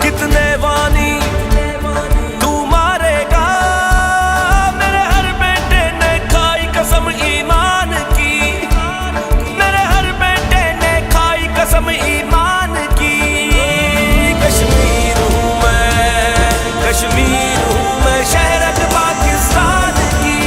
कितने वानी तू मारेगा, मेरे हर बेटे ने खाई कसम ईमान की, मेरे हर बेटे ने खाई कसम ईमान की। कश्मीर हूँ मैं शहर पाकिस्तान की।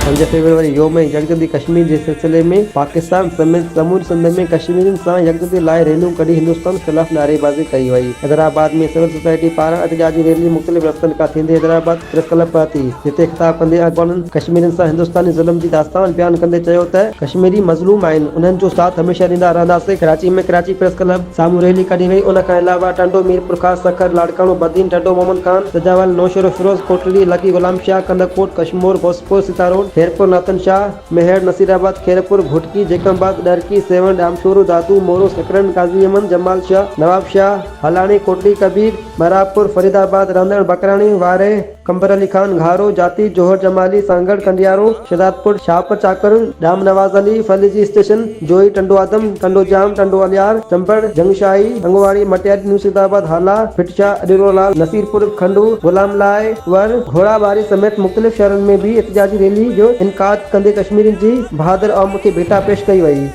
5 फेब्रुआरी योम यकजहती कश्मीर जे सिलसिले में पाकिस्तान समेत समूरी सिंध में कश्मीरियुनि सां यकजहती लाइ रैलियूं कढी हिंदुस्तान ख़िलाफ़ नारेबाज़ी कई वई। हैदराबाद में सिविल सोसाइटी पारां एहतजाजी रैली मुख़्तलिफ़ रस्तनि खां थींदे हैदराबाद प्रेस क्लब पहुती, जिते ख़िताब कंदे अॻवाननि कश्मीरियुनि सां हिंदुस्तानी ज़ुल्म जी दास्तान बयान कंदे चयो त कश्मीरी मज़लूम आहिनि, उन्हनि जो साथ हमेशह ॾींदा रहंदासीं। कराची में कराची प्रेस क्लब साम्हूं रैली कढी वई। उन खां अलावा टंडो, मीरपुर ख़ास, सखर, लाड़काणो, बदीन, टंडो, मोहम्मद खान, सजावाल, नौशेरो, फिरोज कोटली, लकी गुलाम शाह, कंदकोट, कशमोर, घोसपोर, सितारोड, हेरपुर, नातन शाह, मेहर, नसीराबाद, खेरपुर, घुटकी, जेकमबाग, डरकी, सेवन, डामशोरो, दादू, मोरो, सकरन, काजी अमन, जमाल शाह, नवाब शाह, हलानी, कोटली, कबीर, मरापुर, फरीदाबाद, रंधण, बकराणी, वारे, कंबर अली खान, घारो, जाती, जोहर जमाली, सांगड़, कंडियारो, शहजादपुर, शाहपुर, चाकर, डाम नवाज अली, फलीजी स्टेशन, जोई, टंडो आदम, टंडो जाम, टंडो अलियार, चंपड़, जंगशाही, अंगवाड़ी, मटियारी, न्यूसीदाबाद, हाला, फिटशा, अडीरोलाल, नसीरपुर, खंडू, गुलाम लाई, वर, घोड़ाबारी समेत मुख़्तलिफ़ शहरनि में भी एहतजाजी रैली जो इनकाद कंदे कश्मीरियुनि जी बहादुर आवाम खे भेटा पेश कई वई।